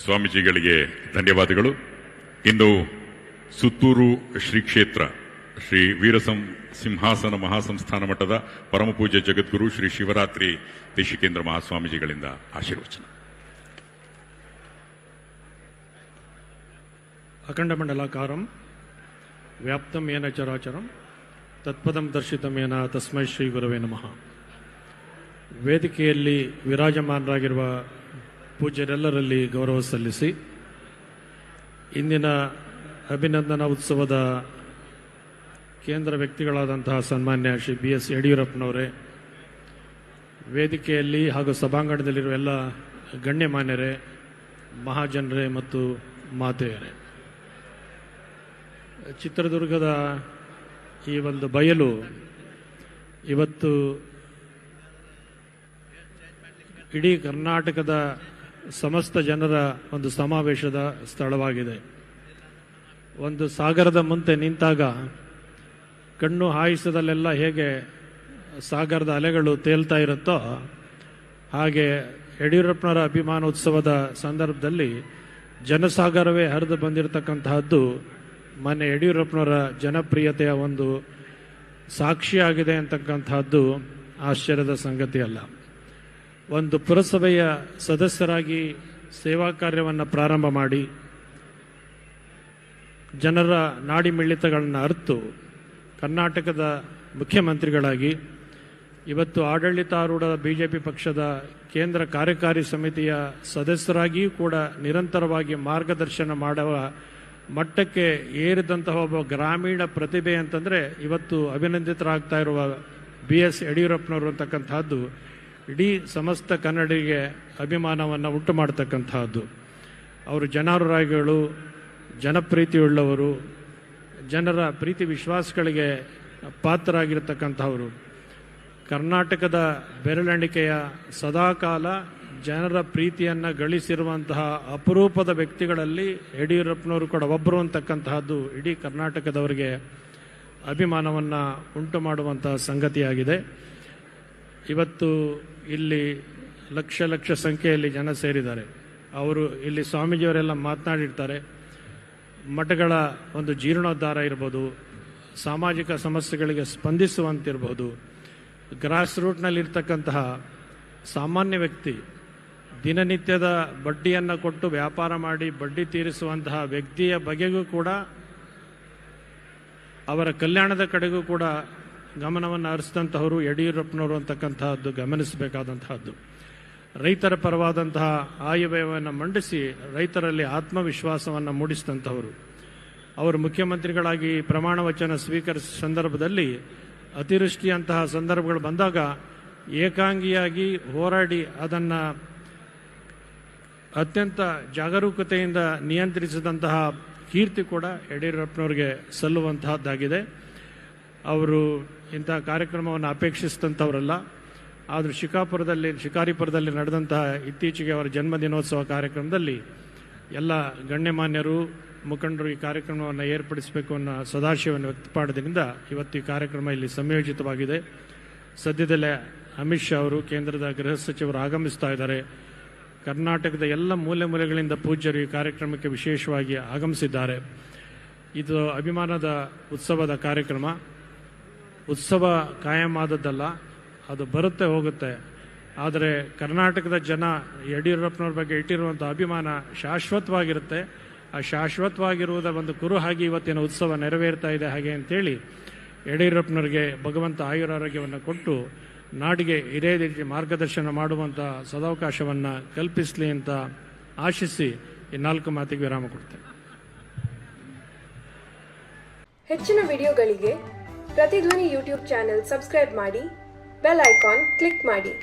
ಸ್ವಾಮೀಜಿಗಳಿಗೆ ಧನ್ಯವಾದಗಳು. ಇಂದು ಸುತ್ತೂರು ಶ್ರೀ ಕ್ಷೇತ್ರ ಶ್ರೀ ಸಿಂಹಾಸನ ಮಹಾಸಂಸ್ಥಾನ ಮಠದ ಪರಮಪೂಜ್ಯ ಜಗದ್ಗುರು ಶ್ರೀ ಶಿವರಾತ್ರಿ ದೇಶಿಕೇಂದ್ರ ಮಹಾಸ್ವಾಮೀಜಿಗಳಿಂದ ಆಶೀರ್ವಚನ. ಅಖಂಡಮಂಡಲಾಕಾರಂ ವ್ಯಾಪ್ತಂ ಏನ ಚರಾಚರಂ ತತ್ಪದಂ ದರ್ಶಿತಮೇನ ತಸ್ಮೈ ಶ್ರೀ ಗುರವೇ ನಮಃ. ವೇದಿಕೆಯಲ್ಲಿ ವಿರಾಜಮಾನರಾಗಿರುವ ಪೂಜ್ಯರೆಲ್ಲರಲ್ಲಿ ಗೌರವ ಸಲ್ಲಿಸಿ, ಇಂದಿನ ಅಭಿನಂದನಾ ಉತ್ಸವದ ಕೇಂದ್ರ ವ್ಯಕ್ತಿಗಳಾದಂತಹ ಸನ್ಮಾನ್ಯ ಶ್ರೀ BS ಯಡಿಯೂರಪ್ಪನವರೇ, ವೇದಿಕೆಯಲ್ಲಿ ಹಾಗೂ ಸಭಾಂಗಣದಲ್ಲಿರುವ ಎಲ್ಲ ಗಣ್ಯಮಾನ್ಯರೇ, ಮಹಾಜನರೇ ಮತ್ತು ಮಾತೆಯರೇ, ಚಿತ್ರದುರ್ಗದ ಈ ಒಂದು ಬಯಲು ಇವತ್ತು ಇಡೀ ಕರ್ನಾಟಕದ ಸಮಸ್ತ ಜನರ ಒಂದು ಸಮಾವೇಶದ ಸ್ಥಳವಾಗಿದೆ. ಒಂದು ಸಾಗರದ ಮುಂದೆ ನಿಂತಾಗ ಕಣ್ಣು ಹಾಯಿಸದಲ್ಲೆಲ್ಲ ಹೇಗೆ ಸಾಗರದ ಅಲೆಗಳು ತೇಲ್ತಾ ಇರುತ್ತೋ, ಹಾಗೆ ಯಡಿಯೂರಪ್ಪನವರ ಅಭಿಮಾನೋತ್ಸವದ ಸಂದರ್ಭದಲ್ಲಿ ಜನಸಾಗರವೇ ಹರಿದು ಬಂದಿರತಕ್ಕಂತಹದ್ದು ಮೊನ್ನೆ ಯಡಿಯೂರಪ್ಪನವರ ಜನಪ್ರಿಯತೆಯ ಒಂದು ಸಾಕ್ಷಿಯಾಗಿದೆ ಅಂತಕ್ಕಂತಹದ್ದು ಆಶ್ಚರ್ಯದ ಸಂಗತಿ ಅಲ್ಲ. ಒಂದು ಪುರಸಭೆಯ ಸದಸ್ಯರಾಗಿ ಸೇವಾ ಕಾರ್ಯವನ್ನು ಪ್ರಾರಂಭ ಮಾಡಿ ಜನರ ನಾಡಿ ಮಿಳಿತಗಳನ್ನು ಅರಿತು ಕರ್ನಾಟಕದ ಮುಖ್ಯಮಂತ್ರಿಗಳಾಗಿ ಇವತ್ತು ಆಡಳಿತಾರೂಢ BJP ಪಕ್ಷದ ಕೇಂದ್ರ ಕಾರ್ಯಕಾರಿ ಸಮಿತಿಯ ಸದಸ್ಯರಾಗಿಯೂ ಕೂಡ ನಿರಂತರವಾಗಿ ಮಾರ್ಗದರ್ಶನ ಮಾಡುವ ಮಟ್ಟಕ್ಕೆ ಏರಿದಂತಹ ಒಬ್ಬ ಗ್ರಾಮೀಣ ಪ್ರತಿಭೆ ಅಂತಂದರೆ ಇವತ್ತು ಅಭಿನಂದಿತರಾಗ್ತಾ ಇರುವ BS ಯಡಿಯೂರಪ್ಪನವರು ಅಂತಕ್ಕಂತಹದ್ದು ಇಡೀ ಸಮಸ್ತ ಕನ್ನಡಿಗರಿಗೆ ಅಭಿಮಾನವನ್ನು ಉಂಟು ಮಾಡತಕ್ಕಂತಹದ್ದು. ಅವರು ಜನಾನುರಾಗಿಗಳು, ಜನಪ್ರೀತಿಯುಳ್ಳವರು, ಜನರ ಪ್ರೀತಿ ವಿಶ್ವಾಸಗಳಿಗೆ ಪಾತ್ರರಾಗಿರ್ತಕ್ಕಂಥವರು. ಕರ್ನಾಟಕದ ಬೆರಳೆಣಿಕೆಯ ಸದಾಕಾಲ ಜನರ ಪ್ರೀತಿಯನ್ನು ಗಳಿಸಿರುವಂತಹ ಅಪರೂಪದ ವ್ಯಕ್ತಿಗಳಲ್ಲಿ ಯಡಿಯೂರಪ್ಪನವರು ಕೂಡ ಒಬ್ಬರು ಅಂತಕ್ಕಂತಹದ್ದು ಇಡೀ ಕರ್ನಾಟಕದವರಿಗೆ ಅಭಿಮಾನವನ್ನು ಉಂಟು ಮಾಡುವಂತಹ ಸಂಗತಿಯಾಗಿದೆ. ಇವತ್ತು ಇಲ್ಲಿ ಲಕ್ಷ ಸಂಖ್ಯೆಯಲ್ಲಿ ಜನ ಸೇರಿದ್ದಾರೆ. ಅವರು ಇಲ್ಲಿ ಸ್ವಾಮೀಜಿಯವರೆಲ್ಲ ಮಾತನಾಡಿರ್ತಾರೆ. ಮಠಗಳ ಒಂದು ಜೀರ್ಣೋದ್ಧಾರ ಇರ್ಬೋದು, ಸಾಮಾಜಿಕ ಸಮಸ್ಯೆಗಳಿಗೆ ಸ್ಪಂದಿಸುವಂತಿರ್ಬೋದು, ಗ್ರಾಸ್ ರೂಟ್ನಲ್ಲಿರ್ತಕ್ಕಂತಹ ಸಾಮಾನ್ಯ ವ್ಯಕ್ತಿ ದಿನನಿತ್ಯದ ಬಡ್ಡಿಯನ್ನು ಕೊಟ್ಟು ವ್ಯಾಪಾರ ಮಾಡಿ ಬಡ್ಡಿ ತೀರಿಸುವಂತಹ ವ್ಯಕ್ತಿಯ ಬಗೆಗೂ ಕೂಡ, ಅವರ ಕಲ್ಯಾಣದ ಕಡೆಗೂ ಕೂಡ ಗಮನವನ್ನು ಹರಿಸಿದಂತಹವರು ಯಡಿಯೂರಪ್ಪನವರು ಅಂತಕ್ಕಂತಹದ್ದು ಗಮನಿಸಬೇಕಾದಂತಹದ್ದು. ರೈತರ ಪರವಾದಂತಹ ಆಯವ್ಯಯವನ್ನು ಮಂಡಿಸಿ ರೈತರಲ್ಲಿ ಆತ್ಮವಿಶ್ವಾಸವನ್ನು ಮೂಡಿಸಿದಂಥವರು. ಅವರು ಮುಖ್ಯಮಂತ್ರಿಗಳಾಗಿ ಪ್ರಮಾಣ ವಚನ ಸ್ವೀಕರಿಸಿದ ಸಂದರ್ಭದಲ್ಲಿ ಅತಿವೃಷ್ಟಿಯಂತಹ ಸಂದರ್ಭಗಳು ಬಂದಾಗ ಏಕಾಂಗಿಯಾಗಿ ಹೋರಾಡಿ ಅದನ್ನು ಅತ್ಯಂತ ಜಾಗರೂಕತೆಯಿಂದ ನಿಯಂತ್ರಿಸಿದಂತಹ ಕೀರ್ತಿ ಕೂಡ ಯಡಿಯೂರಪ್ಪನವರಿಗೆ ಸಲ್ಲುವಂತಹದ್ದಾಗಿದೆ. ಅವರು ಇಂತಹ ಕಾರ್ಯಕ್ರಮವನ್ನು ಅಪೇಕ್ಷಿಸಿದಂಥವರಲ್ಲ. ಆದರೂ ಶಿಕಾರಿಪುರದಲ್ಲಿ ನಡೆದಂತಹ ಇತ್ತೀಚೆಗೆ ಅವರ ಜನ್ಮದಿನೋತ್ಸವ ಕಾರ್ಯಕ್ರಮದಲ್ಲಿ ಎಲ್ಲ ಗಣ್ಯಮಾನ್ಯರು, ಮುಖಂಡರು ಈ ಕಾರ್ಯಕ್ರಮವನ್ನು ಏರ್ಪಡಿಸಬೇಕು ಅನ್ನೋ ಸದಾಶಯವನ್ನು ವ್ಯಕ್ತಪಡಿದ್ದರಿಂದ ಇವತ್ತು ಈ ಕಾರ್ಯಕ್ರಮ ಇಲ್ಲಿ ಸಂಯೋಜಿತವಾಗಿದೆ. ಸದ್ಯದಲ್ಲೇ ಅಮಿತ್ ಶಾ ಅವರು, ಕೇಂದ್ರದ ಗೃಹ ಸಚಿವರು ಆಗಮಿಸ್ತಾ ಇದ್ದಾರೆ. ಕರ್ನಾಟಕದ ಎಲ್ಲ ಮೂಲೆಗಳಿಂದ ಪೂಜ್ಯರು ಈ ಕಾರ್ಯಕ್ರಮಕ್ಕೆ ವಿಶೇಷವಾಗಿ ಆಗಮಿಸಿದ್ದಾರೆ. ಇದು ಅಭಿಮಾನದ ಉತ್ಸವದ ಕಾರ್ಯಕ್ರಮ. ಉತ್ಸವ ಕಾಯಂ ಆದದ್ದಲ್ಲ, ಅದು ಬರುತ್ತೆ ಹೋಗುತ್ತೆ. ಆದರೆ ಕರ್ನಾಟಕದ ಜನ ಯಡಿಯೂರಪ್ಪನವ್ರ ಬಗ್ಗೆ ಇಟ್ಟಿರುವಂಥ ಅಭಿಮಾನ ಶಾಶ್ವತವಾಗಿರುತ್ತೆ. ಆ ಶಾಶ್ವತವಾಗಿರುವುದ ಒಂದು ಕುರುಹಾಗಿ ಇವತ್ತಿನ ಉತ್ಸವ ನೆರವೇರ್ತಾ ಇದೆ. ಹಾಗೆ ಅಂತೇಳಿ ಯಡಿಯೂರಪ್ಪನವರಿಗೆ ಭಗವಂತ ಆಯುರಾರೋಗ್ಯವನ್ನು ಕೊಟ್ಟು ನಾಡಿಗೆ ಇದೇ ರೀತಿ ಮಾರ್ಗದರ್ಶನ ಮಾಡುವಂಥ ಸದಾವಕಾಶವನ್ನು ಕಲ್ಪಿಸಲಿ ಅಂತ ಆಶಿಸಿ ಈ 4 ಮಾತಿಗೆ ವಿರಾಮ ಕೊಡ್ತೇನೆ. ಹೆಚ್ಚಿನ ವಿಡಿಯೋಗಳಿಗೆ ಪ್ರತಿಧ್ವನಿ ಯೂಟ್ಯೂಬ್ ಚಾನೆಲ್ ಸಬ್ಸ್ಕ್ರೈಬ್ ಮಾಡಿ, ಬೆಲ್ ಐಕಾನ್ ಕ್ಲಿಕ್ ಮಾಡಿ.